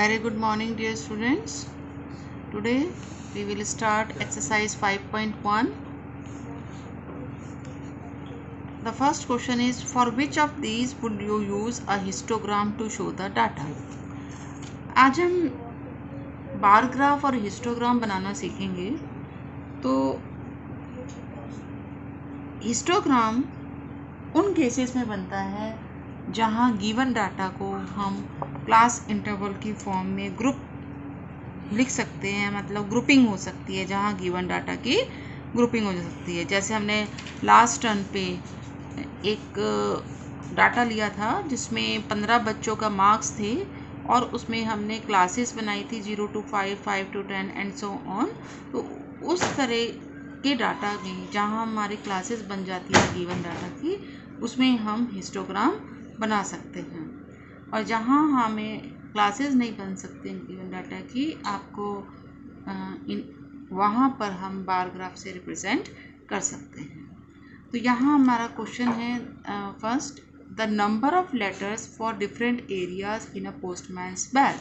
Very good morning, dear students. Today we will start exercise 5.1. The first question is, for which of these would you use a histogram to show the data? आज हम bar graph और histogram बनाना सीखेंगे। तो histogram उन cases में बनता है जहां गिवन डाटा को हम क्लास इंटरवल की फॉर्म में ग्रुप लिख सकते हैं, मतलब ग्रुपिंग हो सकती है, जहां गिवन डाटा की ग्रुपिंग हो सकती है। जैसे हमने लास्ट टर्न पे एक डाटा लिया था जिसमें 15 बच्चों का मार्क्स थे और उसमें हमने क्लासेस बनाई थी 0 to 5, 5 to 10 and so on. तो उस तरह के डाटा में जहां हमारी क्लासेस बन जाती है गिवन डाटा की, उसमें हम हिस्टोग्राम बना सकते हैं। और जहां हमें क्लासेस नहीं बन सकते गिवन डाटा की, आपको वहाँ पर हम बार ग्राफ से रिप्रेजेंट कर सकते हैं। तो यहाँ हमारा क्वेश्चन है first, the number of letters for different areas in a postman's bag,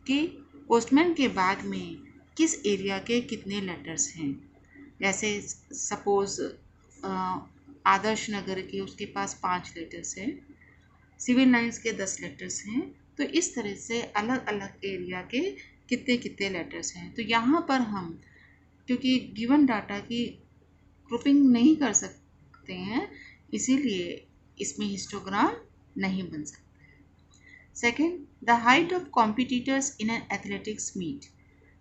कि पोस्टमैन के बैग में किस एरिया के कितने लेटर्स हैं। जैसे सपोज आदर्श नगर के उसके पास 5 लेटर्स हैं, सिविल लाइन्स के 10 लेटर्स हैं। तो इस तरह से अलग अलग एरिया के कितने कितने लेटर्स हैं। तो यहाँ पर हम क्योंकि गिवन डाटा की ग्रुपिंग नहीं कर सकते हैं, इसीलिए इसमें हिस्टोग्राम नहीं बन सकता। Second, the height of competitors in an athletics meet.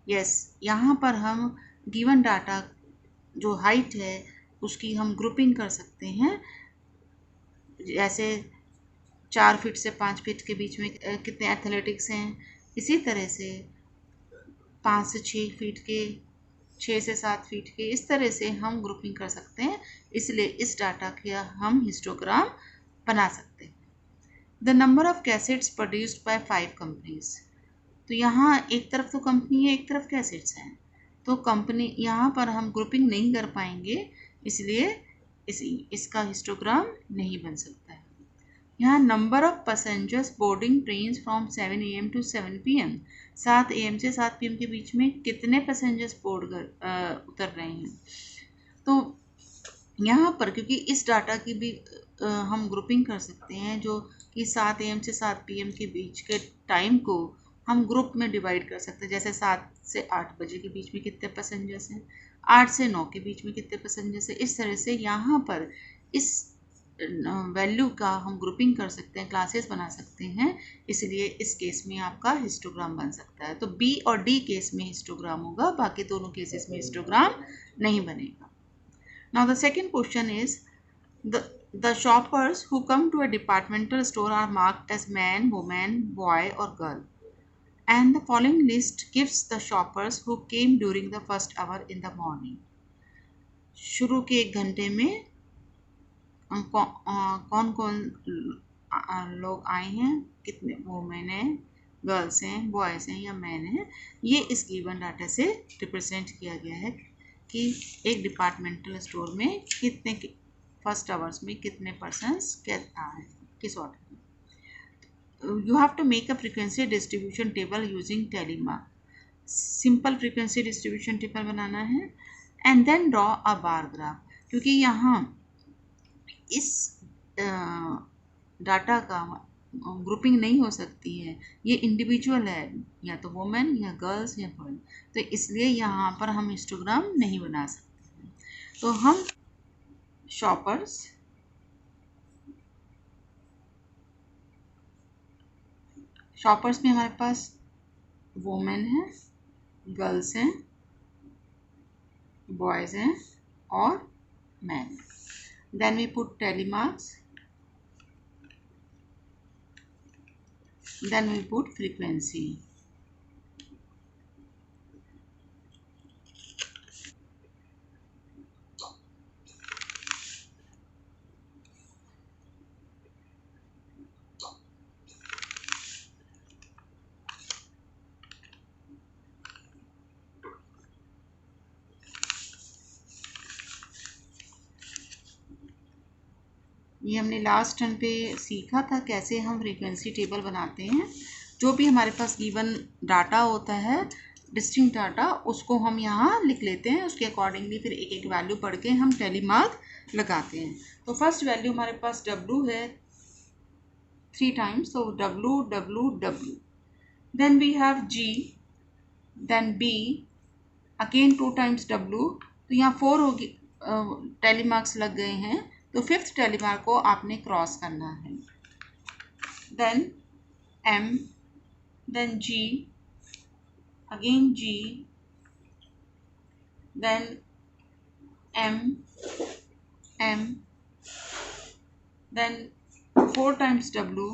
Yes, यहाँ पर हम गिवन डाटा जो हाइट है उसकी हम ग्रुपिंग कर सकते हैं। जैसे 4 फीट से 5 फीट के बीच में कितने एथलेटिक्स हैं, इसी तरह से 5 से 6 फीट के, 6 से 7 फीट के, इस तरह से हम ग्रुपिंग कर सकते हैं। इसलिए इस डाटा का हम हिस्टोग्राम बना सकते हैं। The number of cassettes produced by 5 companies. तो यहाँ एक तरफ तो कंपनी है, एक तरफ कैसेट्स हैं, तो कंपनी यहाँ पर हम ग्रुपिंग नहीं कर पाएंगे, इसलिए इसका हिस्टोग्राम नहीं बन सकता है। यहाँ number of passengers boarding train from 7 AM to 7 PM, 7 AM से 7 PM के बीच में कितने पैसेंजर्स बोर्ड उतर रहे हैं। तो यहाँ पर क्योंकि इस डाटा की भी हम ग्रुपिंग कर सकते हैं, जो कि 7 AM से 7 PM के बीच के टाइम को हम ग्रुप में डिवाइड कर सकते हैं। जैसे 7 से 8 बजे के बीच में कितने पैसेंजर्स हैं, 8 से 9 के बीच में कितने पैसेंजर्स हैं। इस तरह से यहाँ पर इस वैल्यू का हम ग्रुपिंग कर सकते हैं, क्लासेस बना सकते हैं, इसलिए इस केस में आपका हिस्टोग्राम बन सकता है। तो बी और डी केस में हिस्टोग्राम होगा, बाकी दोनों केसेस में हिस्टोग्राम नहीं बनेगा। Now the second question is, the shoppers who come to a departmental store are marked as man, woman, boy or girl, and the following list gives the shoppers who came during the first hour in the morning. शुरू के 1 घंटे में कौन कौन लोग आए हैं, कितने वुमेन हैं, गर्ल्स हैं, बॉयज़ हैं या मैन हैं। ये इस गिवन डाटा से रिप्रेजेंट किया गया है कि एक डिपार्टमेंटल स्टोर में कितने फर्स्ट आवर्स में कितने पर्सन्स आए किस ऑर्डर में। You have to make a frequency distribution table using tally mark. Simple frequency distribution table बनाना है and then draw a bar graph. क्योंकि यहाँ इस डाटा का ग्रुपिंग नहीं हो सकती है, ये इंडिविजुअल है, या तो वुमेन या गर्ल्स या बॉय, तो इसलिए यहाँ पर हम हिस्टोग्राम नहीं बना सकते हैं। तो हम शॉपर्स में हमारे पास वुमेन है, गर्ल्स हैं, बॉयज़ हैं और man. Then we put tally marks, then we put frequency. ये हमने लास्ट टर्न पे सीखा था कैसे हम फ्रीक्वेंसी टेबल बनाते हैं। जो भी हमारे पास गिवन डाटा होता है, डिस्टिंक्ट डाटा, उसको हम यहाँ लिख लेते हैं। उसके अकॉर्डिंगली फिर एक एक वैल्यू पढ़ के हम टैली मार्क लगाते हैं। तो फर्स्ट वैल्यू हमारे पास W है 3 टाइम्स, तो W W W। Then we have G, then B, again 2 times W। तो यहाँ 4 होगी, टैली मार्क्स लग गए हैं। तो फिफ्थ टैली मार्क को आपने क्रॉस करना है। Then M, then G, again G, then M, M, then 4 times W,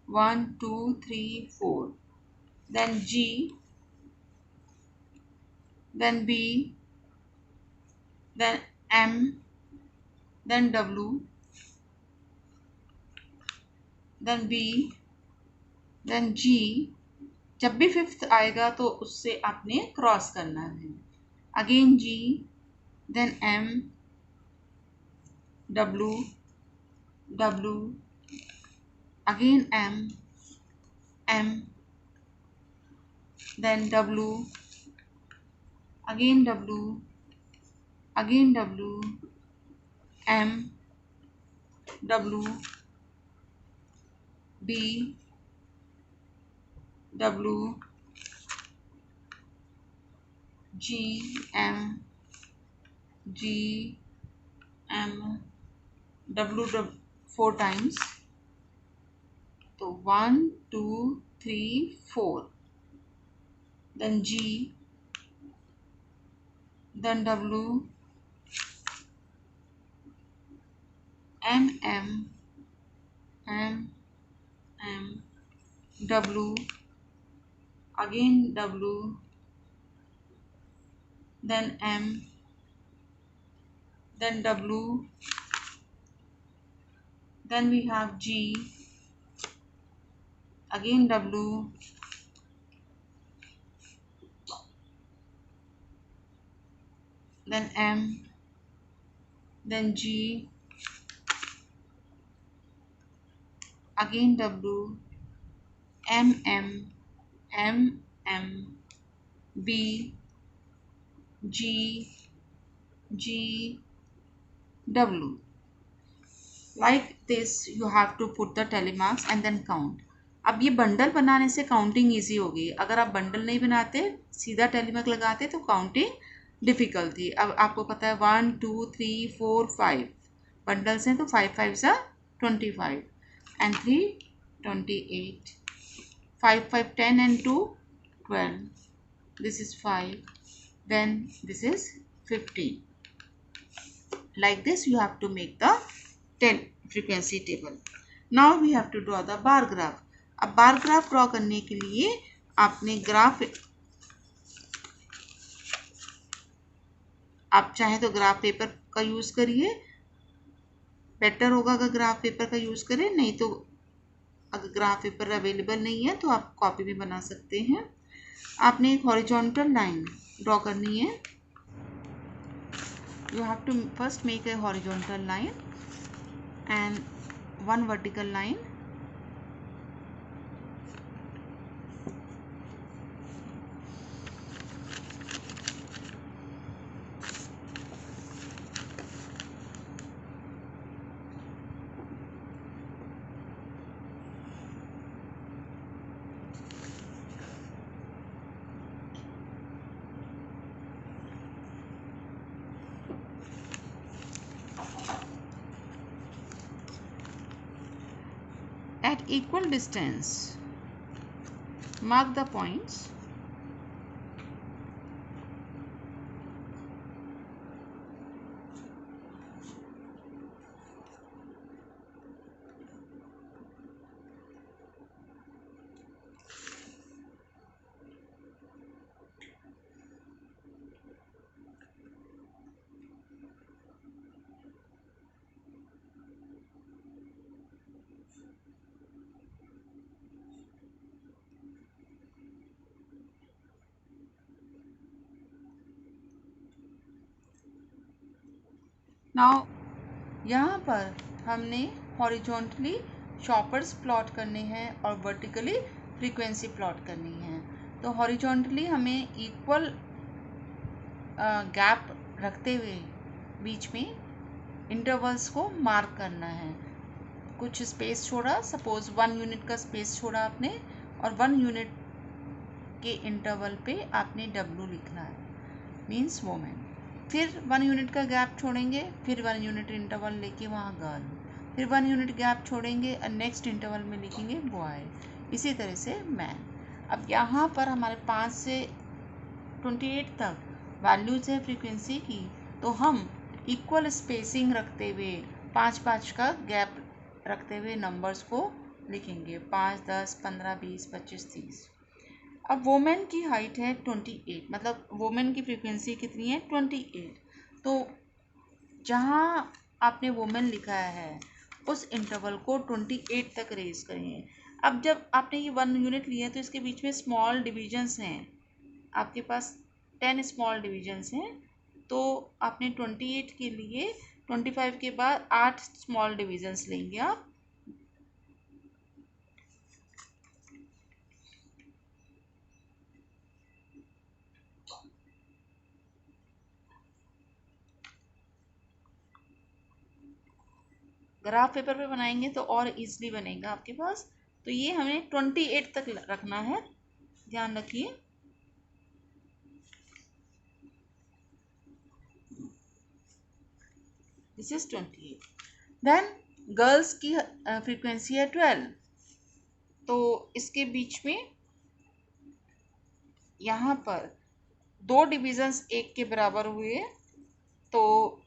1 2 3 4, then G, then B, then M, then W, then B, then G। जब भी फिफ्थ आएगा तो उससे आपने क्रॉस करना है। Again G, then M, W, W, again M, M, then W, again W, again W, M, W, B, W, G, M, G, M, W, W 4 times। तो 1 2 3 4, then G, then W, M, M, M, M, W, again W, then M, then W, then we have G, again W, then M, then G, again W, M, M, M, M, B, G, G, W। Like this you have to put the tally marks and then count। अब ये bundle बनाने से counting easy हो गई। अगर आप bundle नहीं बनाते, सीधा टैली मार्क लगाते तो काउंटिंग डिफिकल्ट थी। अब आपको पता है 1 2 3 4 5 बंडल्स हैं, तो 5 5 सा 25 and 3 28, 5 5 10 and 2 12, this is 5, then this is 15। Like this you have to make the 10 frequency table। Now we have to draw the bar graph। अब बार ग्राफ ड्रॉ करने के लिए आपने ग्राफ, आप चाहे तो ग्राफ पेपर का यूज करिए, बेटर होगा अगर ग्राफ पेपर का यूज करें। नहीं तो अगर ग्राफ पेपर अवेलेबल नहीं है तो आप कॉपी भी बना सकते हैं। आपने एक हॉरिजॉन्टल लाइन ड्रॉ करनी है। You have to first make a horizontal line and one vertical line। At equal distance, mark the points। Now यहाँ पर हमने हॉरिजॉन्टली चॉपर्स प्लॉट करने हैं और वर्टिकली फ्रीक्वेंसी प्लॉट करनी है। तो हॉरिजॉन्टली हमें इक्वल गैप रखते हुए बीच में इंटरवल्स को मार्क करना है। कुछ स्पेस छोड़ा, सपोज 1 यूनिट का स्पेस छोड़ा आपने, और 1 यूनिट के इंटरवल पे आपने W लिखना है, मीन्स वोमेन। फिर 1 यूनिट का गैप छोड़ेंगे, फिर 1 यूनिट इंटरवल लेके वहाँ गर्ल, फिर 1 यूनिट गैप छोड़ेंगे और नेक्स्ट इंटरवल में लिखेंगे बॉय, इसी तरह से मैन। अब यहाँ पर हमारे 5 से 28 तक वैल्यूज़ है फ्रीक्वेंसी की, तो हम इक्वल स्पेसिंग रखते हुए 5-5 का गैप रखते हुए नंबर्स को लिखेंगे, 5, 10, 15, 20, 25, 30। अब वोमेन की हाइट है 28, मतलब वोमेन की फ्रीक्वेंसी कितनी है 28। तो जहाँ आपने वोमेन लिखा है उस इंटरवल को 28 तक रेज करेंगे। अब जब आपने ये 1 यूनिट लिया है तो इसके बीच में स्मॉल डिविजन्स हैं, आपके पास 10 स्मॉल डिविजन्स हैं, तो आपने 28 के लिए 25 के बाद 8 स्मॉल डिविजन्स लेंगे आप। ग्राफ पेपर पे बनाएंगे तो और इजीली बनेगा आपके पास। तो ये हमें 28 तक रखना है, ध्यान रखिए। This is 28। देन गर्ल्स की फ्रीक्वेंसी है 12, तो इसके बीच में यहाँ पर 2 डिविजन्स 1 के बराबर हुए, तो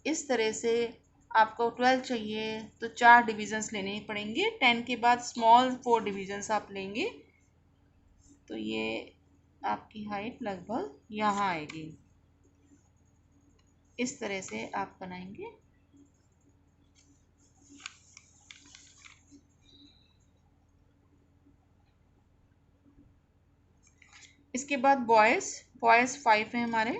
इस तरह से आपको 12 चाहिए तो 4 डिविजन्स लेने पड़ेंगे। 10 के बाद स्मॉल 4 डिविजन्स आप लेंगे, तो ये आपकी हाइट लगभग यहाँ आएगी। इस तरह से आप बनाएंगे। इसके बाद बॉयज़ 5 हैं हमारे।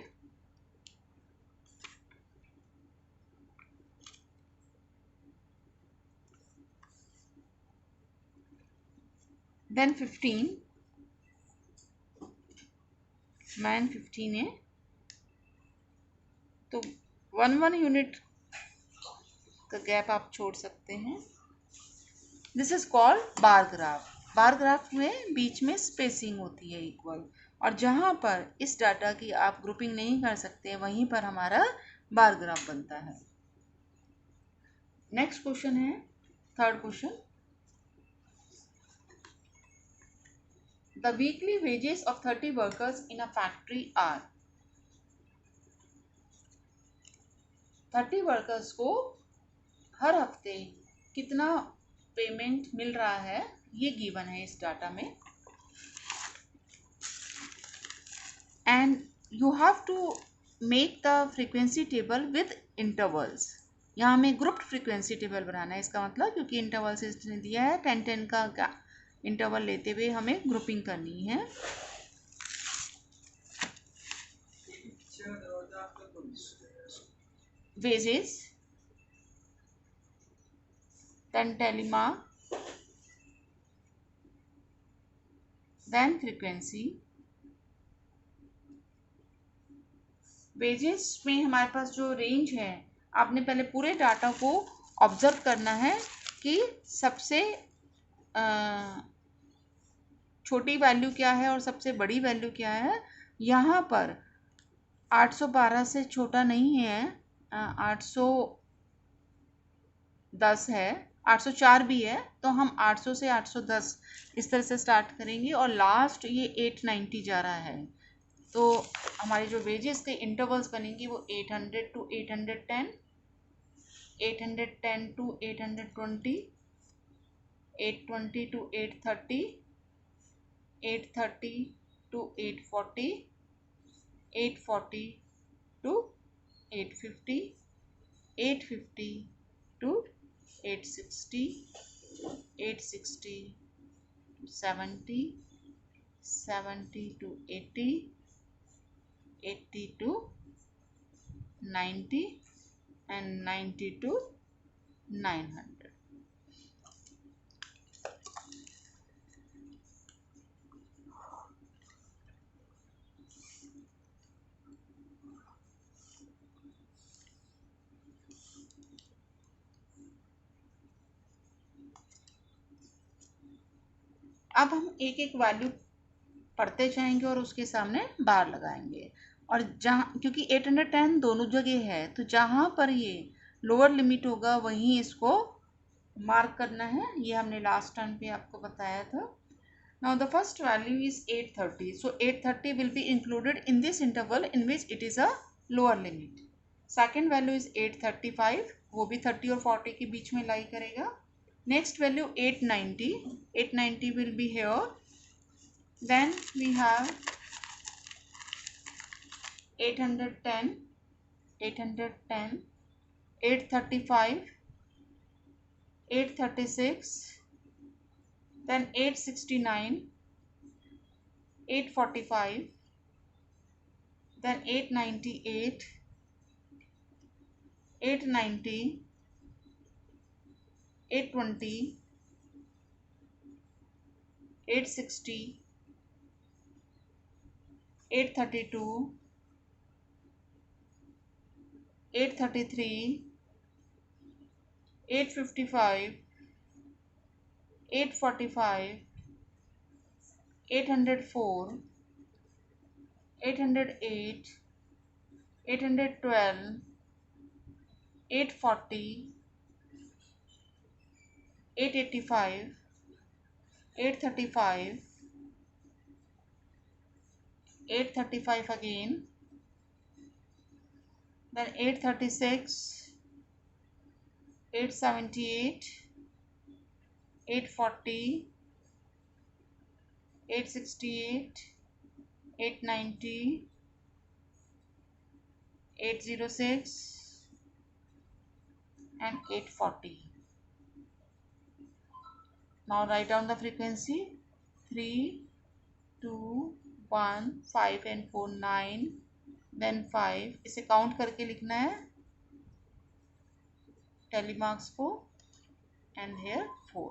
देन 15 मैन 15 है, तो 1 यूनिट का गैप आप छोड़ सकते हैं। This is called bar graph. Bar graph में बीच में स्पेसिंग होती है इक्वल, और जहाँ पर इस डाटा की आप ग्रुपिंग नहीं कर सकते वहीं पर हमारा बार ग्राफ बनता है। नेक्स्ट क्वेश्चन है, third question. The weekly wages of 30 workers in a factory are. 30 workers को हर हफ्ते कितना पेमेंट मिल रहा है, ये गिवन है इस डाटा में। And you have to make the frequency table with intervals. यहाँ हमें ग्रुप्ड फ्रीक्वेंसी टेबल बनाना है, इसका मतलब क्योंकि इंटरवल्स इसने दिया है 10-10 का इंटरवल लेते हुए हमें ग्रुपिंग करनी है। Wages, then telemark, then frequency। Wages में हमारे पास जो रेंज है, आपने पहले पूरे डाटा को ऑब्जर्व करना है कि सबसे छोटी वैल्यू क्या है और सबसे बड़ी वैल्यू क्या है। यहाँ पर 812 से छोटा नहीं है, 810 है, 804 भी है, तो हम 800 से 810 इस तरह से स्टार्ट करेंगे, और लास्ट ये 890 जा रहा है। तो हमारे जो वेजेस के इंटरवल्स बनेंगे वो 800 to 810, 810 to 820, 820 to 830, 830 to 840, 840 to 850, 850 to 860, 860 to 70, 70 to 80, 80 to 90, and 90 to 900. अब हम एक एक वैल्यू पढ़ते जाएंगे और उसके सामने बार लगाएंगे। और जहाँ, क्योंकि 810 दोनों जगह है, तो जहाँ पर ये लोअर लिमिट होगा वहीं इसको मार्क करना है। ये हमने लास्ट टाइम पे आपको बताया था। Now the first value is 830, so 830 will be included in this interval in which it is a lower limit. Second value is 835, वो भी 30 और 40 के बीच में लाई करेगा। Next value 890, 890 will be here. Then we have 810, 810, 835, 836, then 869, 845, then 898, 890, 820, 860, 832, 833, 855, 845, 804, 808, 812, 840, 885, 835, 835 again, then 836, 878, 840, 868, 890, 806, and 840. Now write down the frequency. 3, 2, 1, 5 and 4, 9, then 5. इसे count करके लिखना है टैली मार्क्स को, एंड हेयर 4.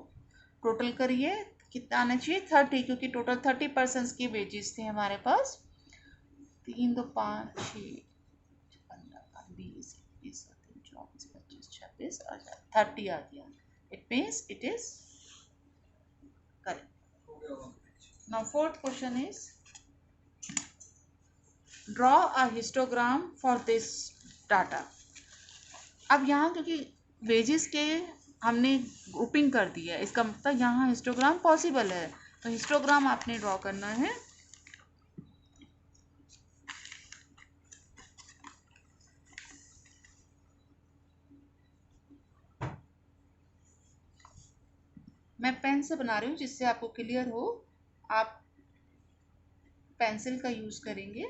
टोटल करिए, कितना आना चाहिए 30, क्योंकि टोटल 30 पर्सन्स की वेजेस थे हमारे पास। 3, 2, 5, 6, 15, 20, 21, 24, 25, 26 और 30 आ गया। It means it is correct. Now fourth question is draw a histogram for this data. अब यहाँ क्योंकि वेजेस के हमने ग्रुपिंग कर दी है, इसका मतलब यहाँ हिस्टोग्राम पॉसिबल है, तो हिस्टोग्राम आपने ड्रॉ करना है। मैं पेन से बना रही हूँ जिससे आपको क्लियर हो, आप पेंसिल का यूज करेंगे।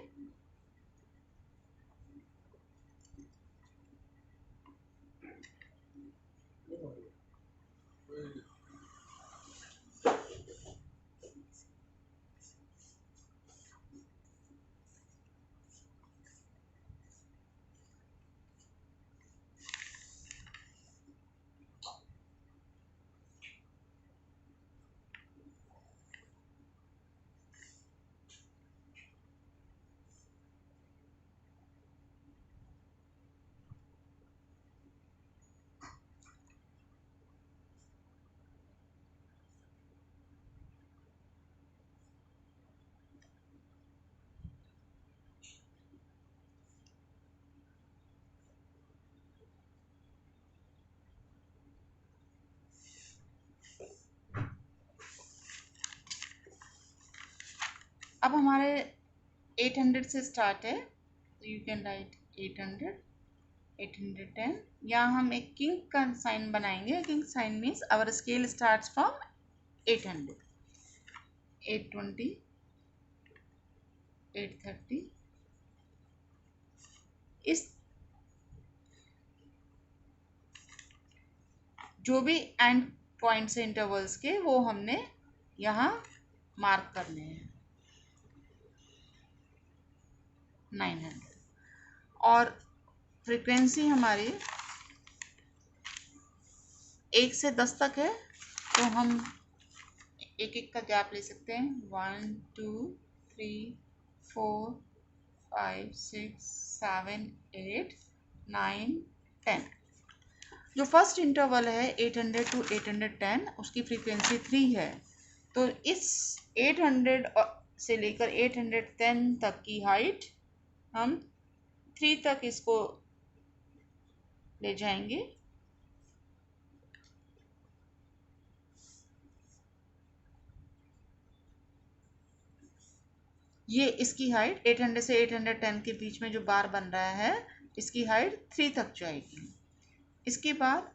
अब हमारे 800 से स्टार्ट है, तो यू कैन राइट 800, 810। यहाँ हम एक किंग का साइन बनाएंगे। Kink sign means our scale starts from 800, 820, 830। इस जो भी एंड पॉइंट्स इंटरवल्स के वो हमने यहाँ मार्क करने हैं 900। और फ्रीक्वेंसी हमारी 1 से 10 तक है, तो हम एक एक का गैप ले सकते हैं। 1, 2, 3, 4, 5, 6, 7, 8, 9, 10। जो फर्स्ट इंटरवल है 800 to 810, उसकी फ्रीक्वेंसी 3 है, तो इस 800 से लेकर 810 तक की हाइट हम 3 तक इसको ले जाएंगे। ये इसकी हाइट 800 से 810 के बीच में जो बार बन रहा है, इसकी हाइट 3 तक जाएगी। इसके बाद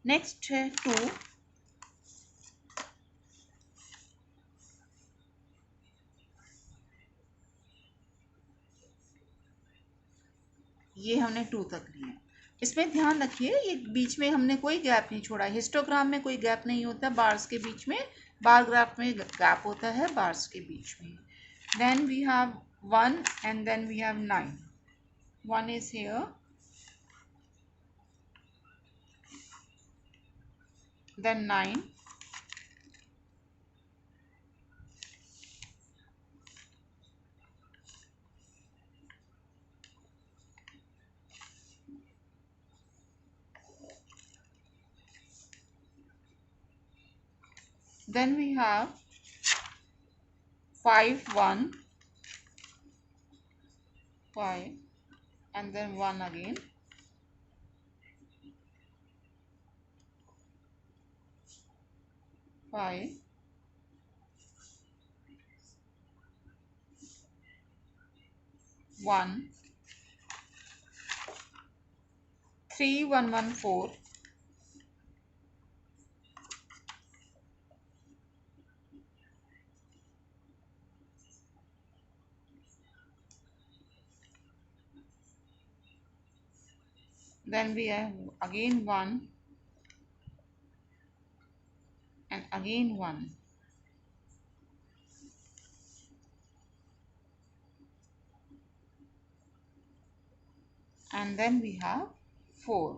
नेक्स्ट है 2। ये हमने 2 तक लिया। इसमें ध्यान रखिए ये बीच में हमने कोई गैप नहीं छोड़ा। हिस्टोग्राम में कोई गैप नहीं होता बार्स के बीच में, बार ग्राफ में गैप होता है बार्स के बीच में। Then we have 1 and then we have 9। 1 is here, then 9, then we have 5, 1, 5, and then 1 again, 5, 1, 3, 1, 1, 4, then we have again 1 and again 1, and then we have 4.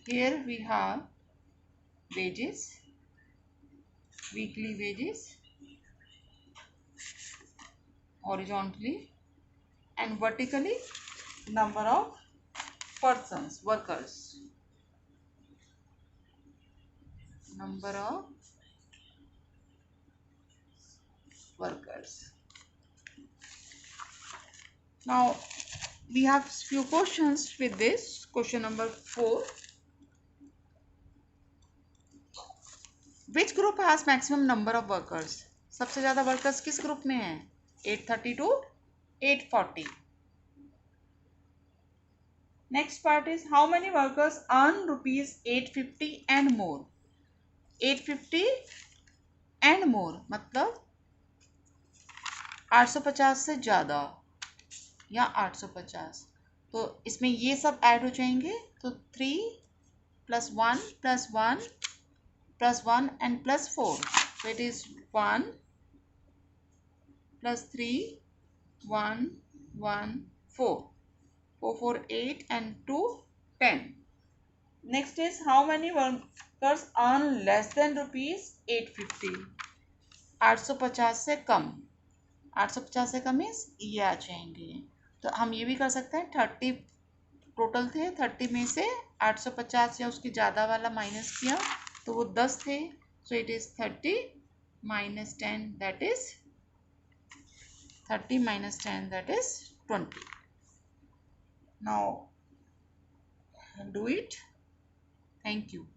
Here we have wages, weekly wages horizontally, and vertically number of persons, workers, number of workers. Now we have few questions with this. Question number 4. Which group has maximum number of workers? सबसे ज़्यादा workers किस group में है? 830 to 840. Next part is how many workers earn rupees 850 and more? 850 and more मतलब 850 से ज़्यादा या 850। तो इसमें ये सब ऐड हो जाएंगे, तो 3 + 1 + 1 + 1 and +4. So it is 1 + 3, 1, 1, 4. 4, 4, 8 and 2, 10. Next is how many workers earn less than rupees 850? 850 से कम। 850 से कम मीन्स ये आ जाएंगे। तो हम ये भी कर सकते हैं, 30 टोटल थे, 30 में से 850 या उसके ज़्यादा वाला माइनस किया तो वो 10 थे। So it is 30 - 10, that is 30 - 10, that is 20. Now do it. Thank you.